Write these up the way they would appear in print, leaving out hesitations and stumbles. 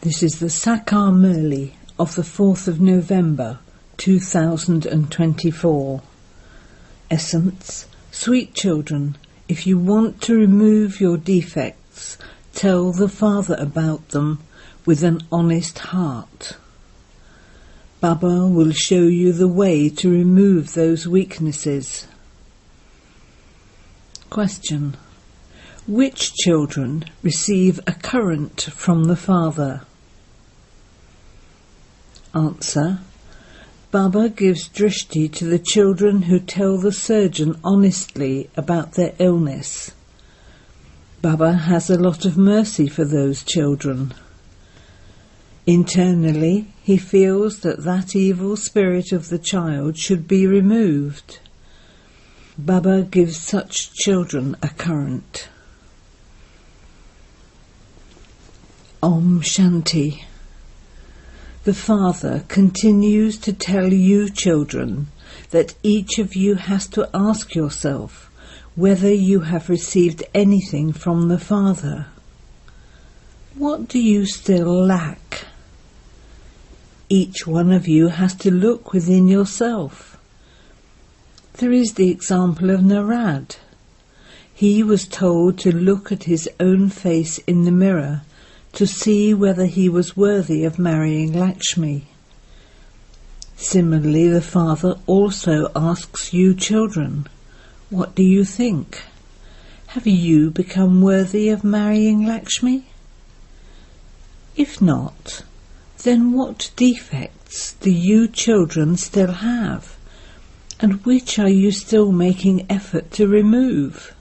This is the Sakar Murli of the 4th of November 2024. Essence: Sweet children, if you want to remove your defects, tell the Father about them with an honest heart. Baba will show you the way to remove those weaknesses. Question: which children receive a current from the Father? Answer: Baba gives drishti to the children who tell the surgeon honestly about their illness. Baba has a lot of mercy for those children. Internally, he feels that evil spirit of the child should be removed. Baba gives such children a current. Om Shanti. The Father continues to tell you children that each of you has to ask yourself whether you have received anything from the Father. What do you still lack? Each one of you has to look within yourself. There is the example of Narad. He was told to look at his own face in the mirror to see whether he was worthy of marrying Lakshmi. Similarly, the Father also asks you children, what do you think? Have you become worthy of marrying Lakshmi? If not, then what defects do you children still have, and which are you still making effort to remove?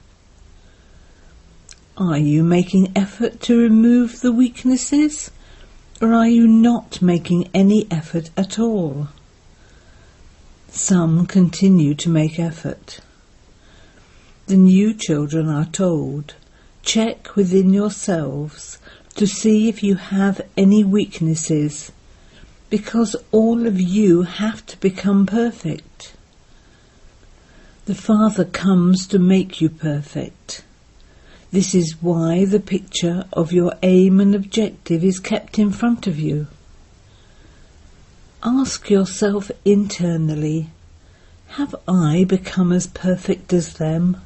Are you making effort to remove the weaknesses, or are you not making any effort at all? Some continue to make effort. The new children are told, check within yourselves to see if you have any weaknesses, because all of you have to become perfect. The Father comes to make you perfect. This is why the picture of your aim and objective is kept in front of you. Ask yourself internally, have I become as perfect as them?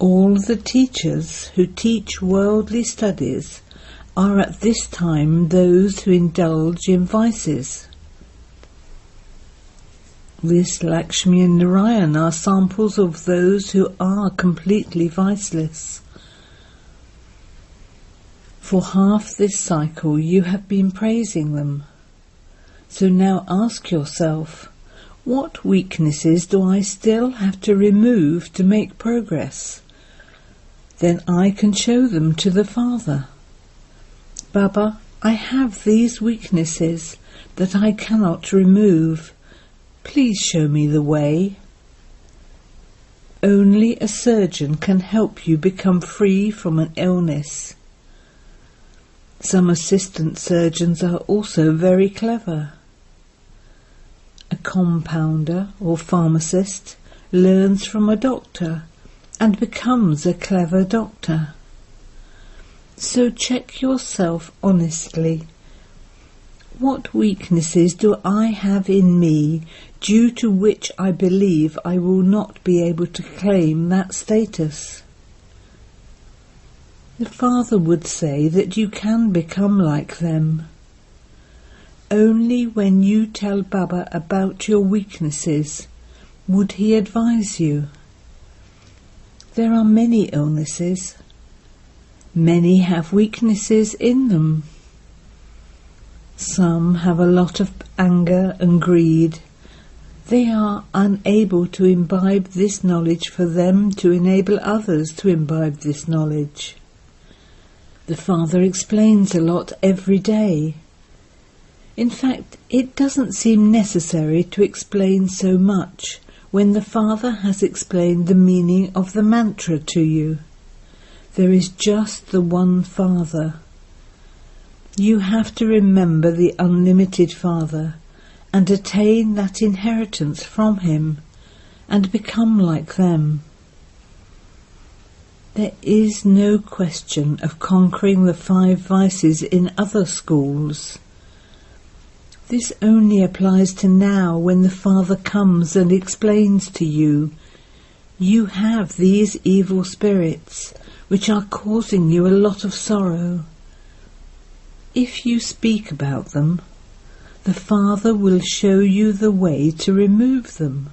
All the teachers who teach worldly studies are at this time those who indulge in vices. This Lakshmi and Narayan are samples of those who are completely viceless. For half this cycle you have been praising them. So now ask yourself, what weaknesses do I still have to remove to make progress? Then I can show them to the Father. Baba, I have these weaknesses that I cannot remove. Please show me the way. Only a surgeon can help you become free from an illness. Some assistant surgeons are also very clever. A compounder or pharmacist learns from a doctor and becomes a clever doctor. So check yourself honestly. What weaknesses do I have in me due to which I believe I will not be able to claim that status? The Father would say that you can become like them. Only when you tell Baba about your weaknesses would he advise you. There are many illnesses. Many have weaknesses in them. Some have a lot of anger and greed. They are unable to imbibe this knowledge for them to enable others to imbibe this knowledge. The Father explains a lot every day. In fact, it doesn't seem necessary to explain so much when the Father has explained the meaning of the mantra to you. There is just the one Father. You have to remember the unlimited Father and attain that inheritance from him and become like them. There is no question of conquering the 5 vices in other schools. This only applies to now, when the Father comes and explains to you, you have these evil spirits which are causing you a lot of sorrow. If you speak about them, the Father will show you the way to remove them.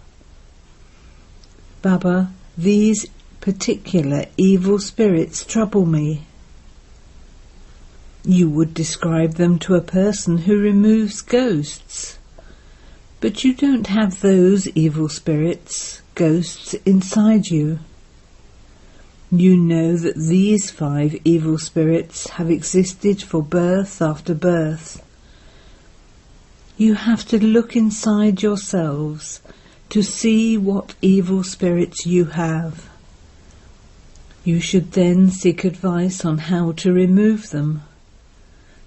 Baba, these particular evil spirits trouble me. You would describe them to a person who removes ghosts, but you don't have those evil spirits, ghosts, inside you. You know that these 5 evil spirits have existed for birth after birth. You have to look inside yourselves to see what evil spirits you have. You should then seek advice on how to remove them.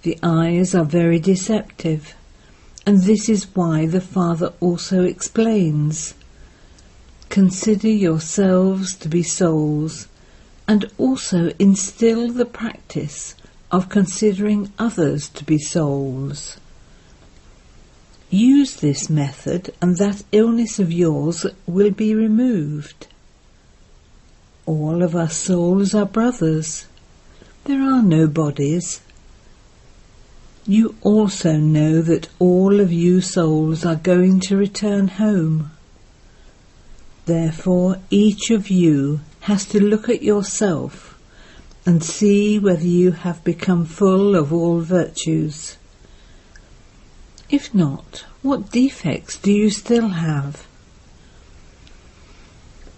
The eyes are very deceptive, and this is why the Father also explains, consider yourselves to be souls, and also instill the practice of considering others to be souls. Use this method, and that illness of yours will be removed. All of us souls are brothers. There are no bodies. You also know that all of you souls are going to return home. Therefore, each of you has to look at yourself and see whether you have become full of all virtues. If not, what defects do you still have?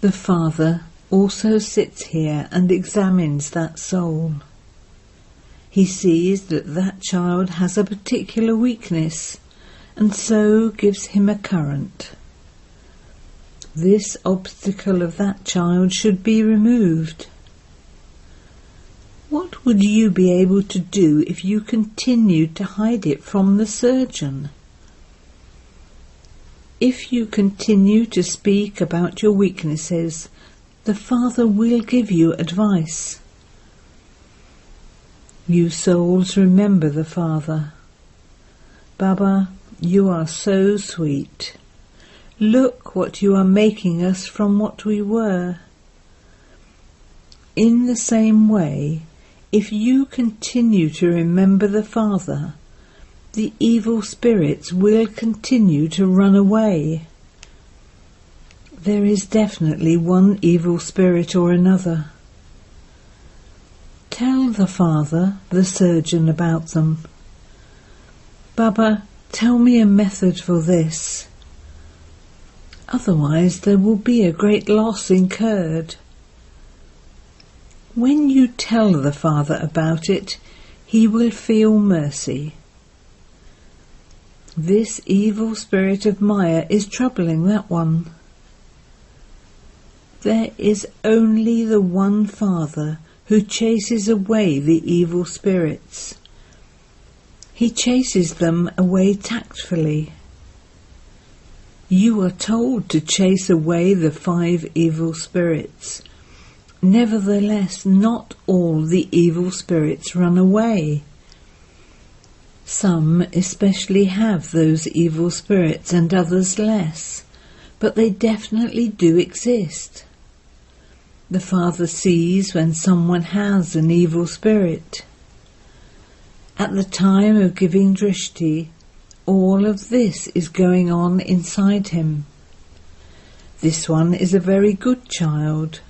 The Father also sits here and examines that soul. He sees that that child has a particular weakness, and so gives him a current. This obstacle of that child should be removed. What would you be able to do if you continued to hide it from the surgeon? If you continue to speak about your weaknesses, the Father will give you advice. You souls remember the Father. Baba, you are so sweet. Look what you are making us from what we were. In the same way, if you continue to remember the Father, the evil spirits will continue to run away. There is definitely one evil spirit or another. Tell the Father, the surgeon, about them. Baba, tell me a method for this. Otherwise there will be a great loss incurred. When you tell the Father about it, he will feel mercy. This evil spirit of Maya is troubling that one. There is only the one Father who chases away the evil spirits. He chases them away tactfully. You are told to chase away the 5 evil spirits. Nevertheless, not all the evil spirits run away. Some especially have those evil spirits and others less, but they definitely do exist. The Father sees when someone has an evil spirit. At the time of giving drishti, all of this is going on inside him. This one is a very good child.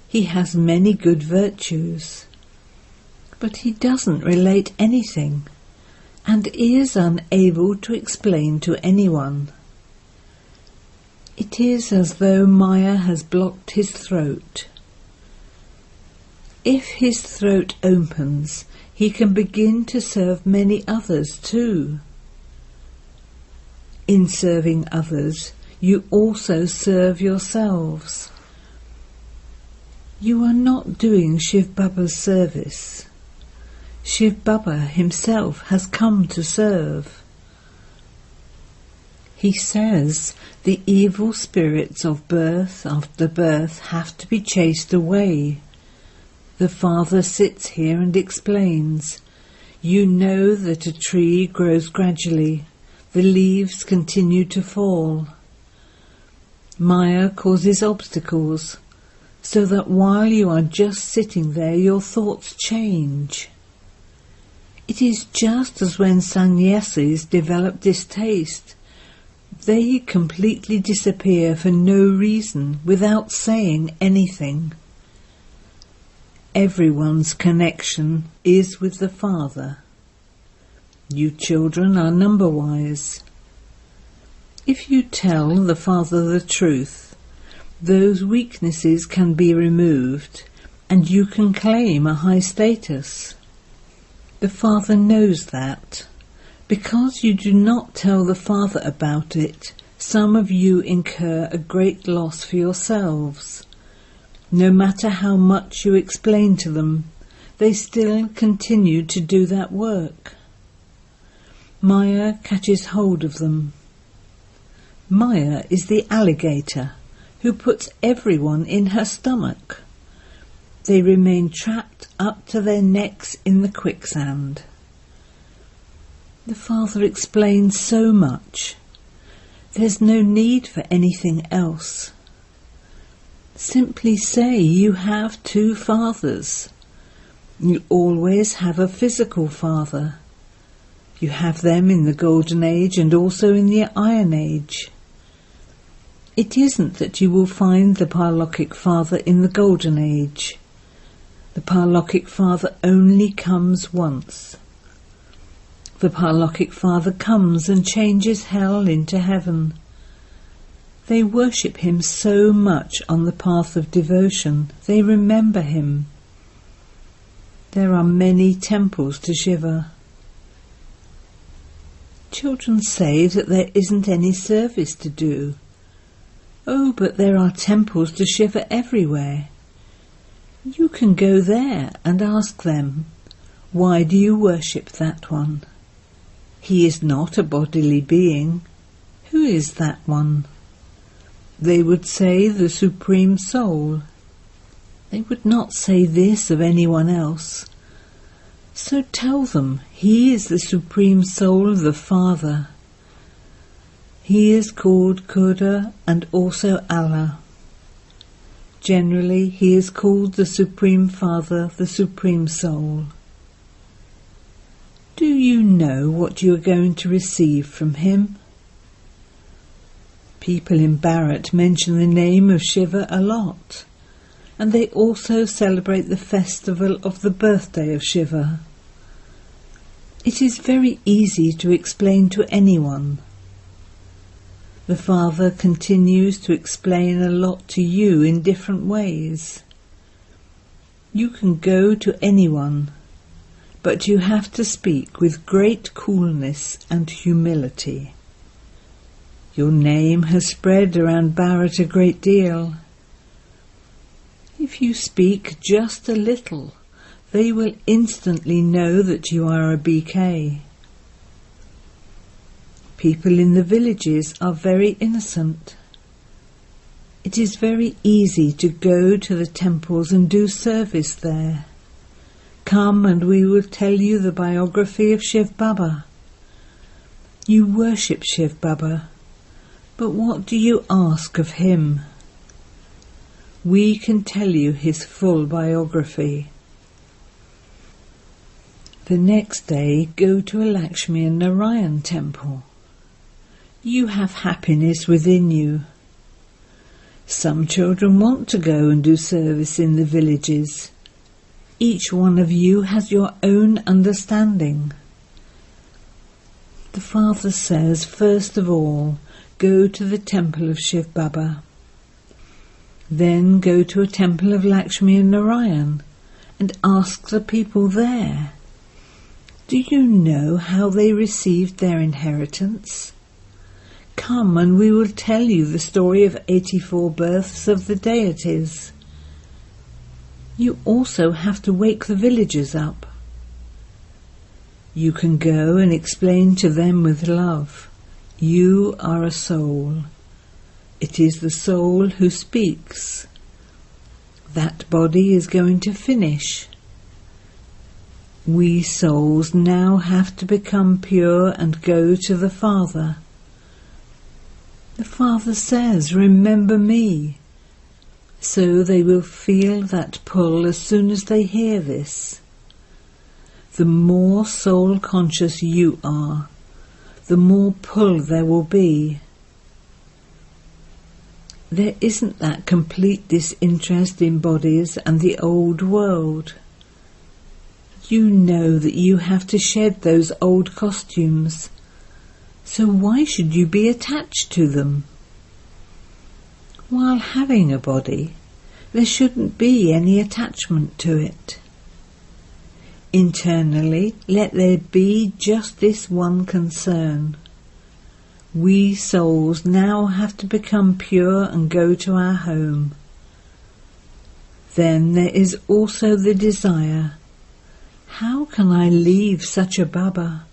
He has many good virtues. But he doesn't relate anything, and is unable to explain to anyone. It is as though Maya has blocked his throat. If his throat opens, he can begin to serve many others too. In serving others, you also serve yourselves. You are not doing Shiv Baba's service. Shiv Baba himself has come to serve. He says the evil spirits of birth after birth have to be chased away. The Father sits here and explains. You know that a tree grows gradually. The leaves continue to fall. Maya causes obstacles, so that while you are just sitting there, your thoughts change. It is just as when sannyasis develop distaste. They completely disappear for no reason, without saying anything. Everyone's connection is with the Father. You children are number-wise. If you tell the Father the truth, those weaknesses can be removed and you can claim a high status. The Father knows that. Because you do not tell the Father about it, some of you incur a great loss for yourselves. No matter how much you explain to them, they still continue to do that work. Maya catches hold of them. Maya is the alligator who puts everyone in her stomach. They remain trapped up to their necks in the quicksand. The Father explains so much. There's no need for anything else. Simply say you have two fathers. You always have a physical father. You have them in the Golden Age and also in the Iron Age. It isn't that you will find the Paralokhic Father in the Golden Age. The Paralokhic Father only comes once. The Paralokhic Father comes and changes hell into heaven. They worship him so much on the path of devotion, they remember him. There are many temples to Shiva. Children say that there isn't any service to do. Oh, but there are temples to Shiva everywhere. You can go there and ask them, why do you worship that one? He is not a bodily being. Who is that one? They would say the Supreme Soul. They would not say this of anyone else. So tell them he is the Supreme Soul of the Father. He is called Khuda and also Allah. Generally, he is called the Supreme Father, the Supreme Soul. Do you know what you are going to receive from him? People in Bharat mention the name of Shiva a lot, and they also celebrate the festival of the birthday of Shiva. It is very easy to explain to anyone. The Father continues to explain a lot to you in different ways. You can go to anyone, but you have to speak with great coolness and humility. Your name has spread around Bharat a great deal. If you speak just a little, they will instantly know that you are a BK. People in the villages are very innocent. It is very easy to go to the temples and do service there. Come and we will tell you the biography of Shiv Baba. You worship Shiv Baba, but what do you ask of him? We can tell you his full biography. The next day go to a Lakshmi and Narayan temple. You have happiness within you. Some children want to go and do service in the villages. Each one of you has your own understanding. The Father says, first of all, go to the temple of Shiv Baba. Then go to a temple of Lakshmi and Narayan and ask the people there. Do you know how they received their inheritance? Come and we will tell you the story of 84 births of the deities. You also have to wake the villagers up. You can go and explain to them with love. You are a soul. It is the soul who speaks. That body is going to finish. We souls now have to become pure and go to the Father. The Father says, "Remember me." So they will feel that pull as soon as they hear this. The more soul-conscious you are, the more pull there will be. There isn't that complete disinterest in bodies and the old world. You know that you have to shed those old costumes, so why should you be attached to them? While having a body, there shouldn't be any attachment to it. Internally, let there be just this one concern. We souls now have to become pure and go to our home. Then there is also the desire, how can I leave such a Baba?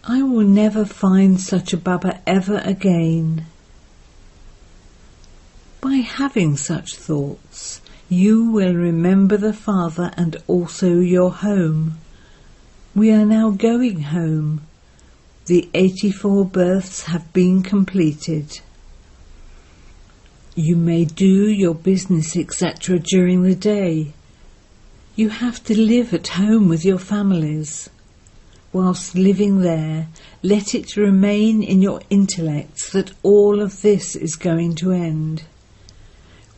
I will never find such a Baba ever again. By having such thoughts, you will remember the Father and also your home. We are now going home. The 84 births have been completed. You may do your business, etc. during the day. You have to live at home with your families. Whilst living there, let it remain in your intellects that all of this is going to end.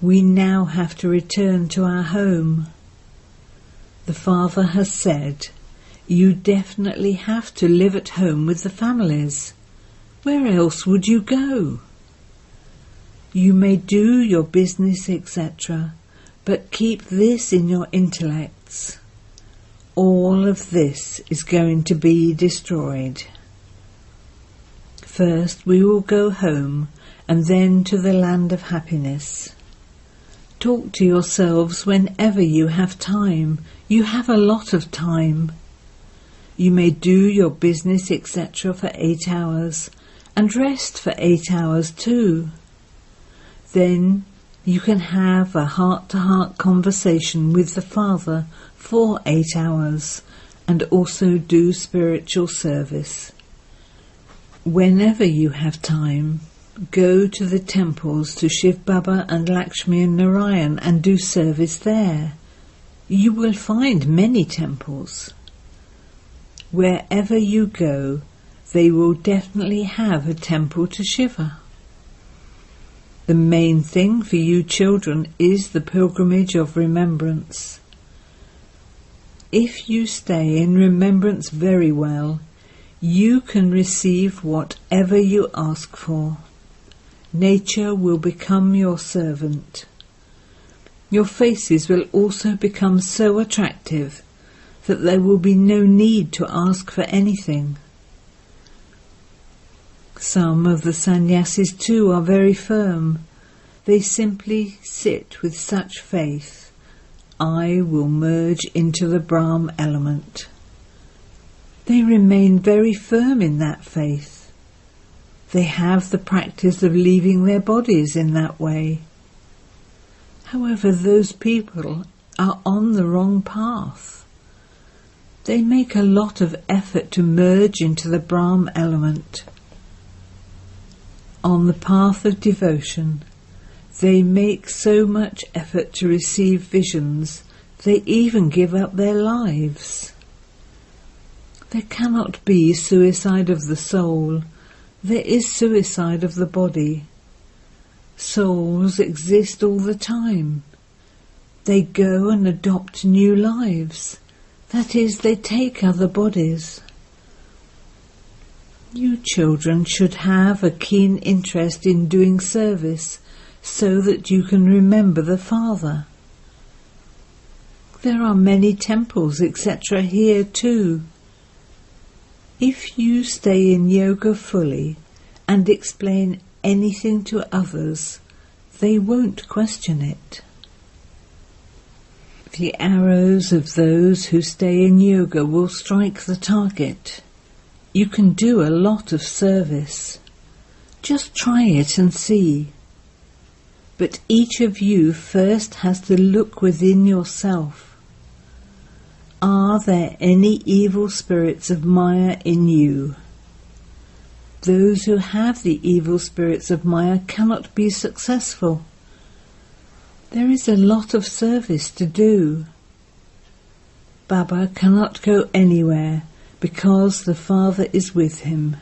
We now have to return to our home. The Father has said, you definitely have to live at home with the families. Where else would you go? You may do your business, etc., but keep this in your intellects. All of this is going to be destroyed. First we will go home and then to the land of happiness. Talk to yourselves whenever you have time. You have a lot of time. You may do your business, etc. for 8 hours and rest for 8 hours too. Then you can have a heart-to-heart conversation with the Father for 8 hours and also do spiritual service. Whenever you have time, go to the temples to Shiv Baba and Lakshmi and Narayan and do service there. You will find many temples. Wherever you go, they will definitely have a temple to Shiva. The main thing for you children is the pilgrimage of remembrance. If you stay in remembrance very well, you can receive whatever you ask for. Nature will become your servant. Your faces will also become so attractive that there will be no need to ask for anything. Some of the sannyasis too are very firm. They simply sit with such faith, I will merge into the Brahm element. They remain very firm in that faith. They have the practice of leaving their bodies in that way. However, those people are on the wrong path. They make a lot of effort to merge into the Brahm element. On the path of devotion, they make so much effort to receive visions, they even give up their lives. There cannot be suicide of the soul. There is suicide of the body. Souls exist all the time. They go and adopt new lives. That is, they take other bodies. You children should have a keen interest in doing service so that you can remember the Father. There are many temples, etc. here too. If you stay in yoga fully and explain anything to others, they won't question it. The arrows of those who stay in yoga will strike the target. You can do a lot of service. Just try it and see. But each of you first has to look within yourself. Are there any evil spirits of Maya in you? Those who have the evil spirits of Maya cannot be successful. There is a lot of service to do. Baba cannot go anywhere because the Father is with him.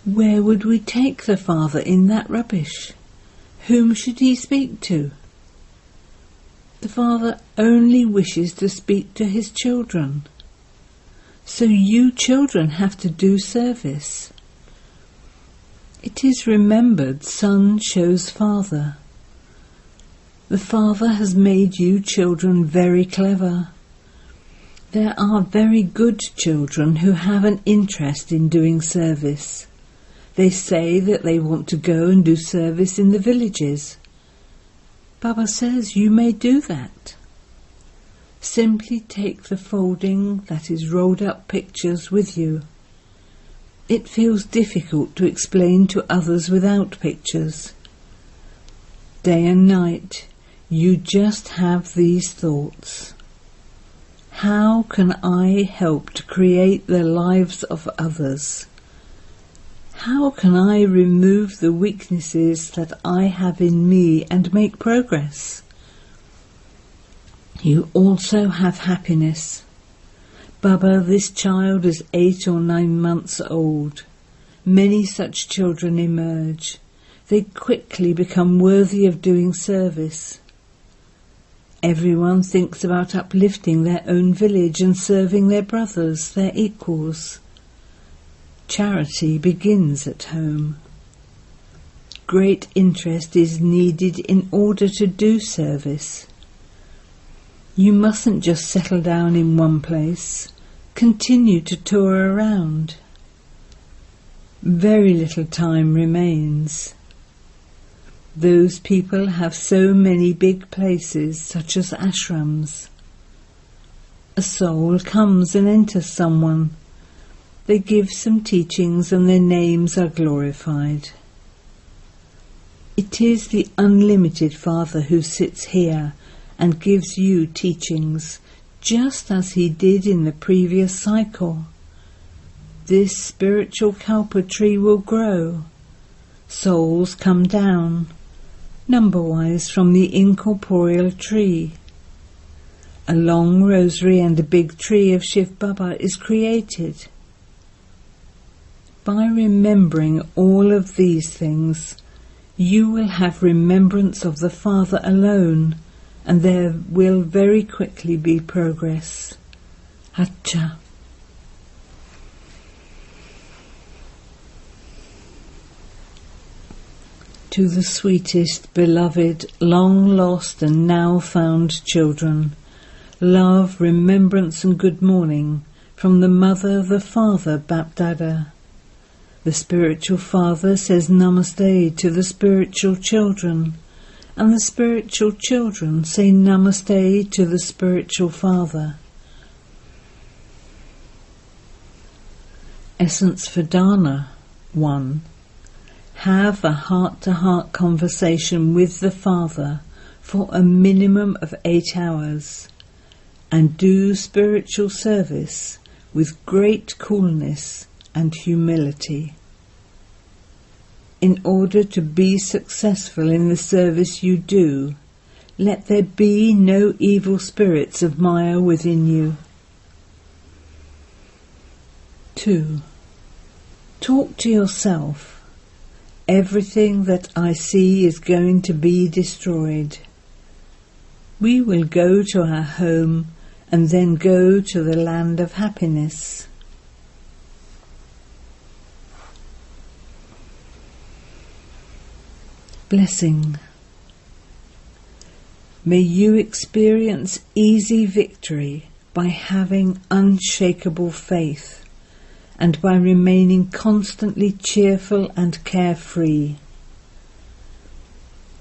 Where would we take the Father in that rubbish? Whom should he speak to? The Father only wishes to speak to his children. So you children have to do service. It is remembered Son shows Father. The Father has made you children very clever. There are very good children who have an interest in doing service. They say that they want to go and do service in the villages. Baba says you may do that. Simply take the folding that is rolled up pictures with you. It feels difficult to explain to others without pictures. Day and night, you just have these thoughts. How can I help to create the lives of others? How can I remove the weaknesses that I have in me and make progress? You also have happiness. Baba, this child is 8 or 9 months old. Many such children emerge. They quickly become worthy of doing service. Everyone thinks about uplifting their own village and serving their brothers, their equals. Charity begins at home. Great interest is needed in order to do service. You mustn't just settle down in one place. Continue to tour around. Very little time remains. Those people have so many big places, such as ashrams. A soul comes and enters someone. They give some teachings and their names are glorified. It is the unlimited Father who sits here and gives you teachings, just as he did in the previous cycle. This spiritual kalpa tree will grow. Souls come down, number-wise from the incorporeal tree. A long rosary and a big tree of Shiv Baba is created. By remembering all of these things, you will have remembrance of the Father alone, and there will very quickly be progress. Acha. To the sweetest, beloved, long-lost and now-found children, love, remembrance and good morning from the Mother, the Father, Bapdada. The spiritual Father says Namaste to the spiritual children, and the spiritual children say Namaste to the spiritual Father. Essence for Dana 1. Have a heart-to-heart conversation with the Father for a minimum of 8 hours, and do spiritual service with great coolness and humility. In order to be successful in the service you do, let there be no evil spirits of Maya within you. 2. Talk to yourself. Everything that I see is going to be destroyed. We will go to our home and then go to the land of happiness. Blessing. May you experience easy victory by having unshakable faith and by remaining constantly cheerful and carefree.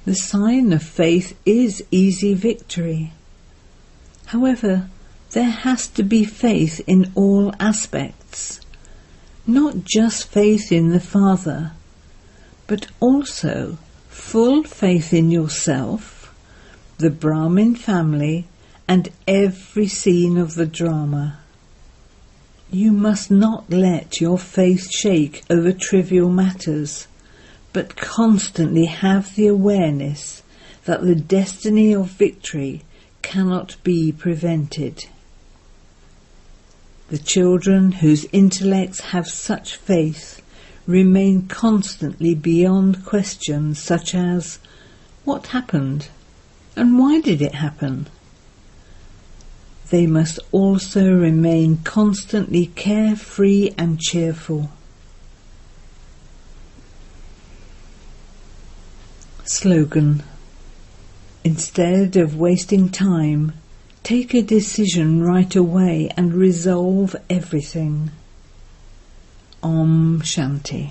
The sign of faith is easy victory. However, there has to be faith in all aspects, not just faith in the Father, but also full faith in yourself, the Brahmin family, and every scene of the drama. You must not let your faith shake over trivial matters, but constantly have the awareness that the destiny of victory cannot be prevented. The children whose intellects have such faith remain constantly beyond questions such as, what happened and why did it happen? They must also remain constantly carefree and cheerful. Slogan: instead of wasting time, take a decision right away and resolve everything. Om Shanti.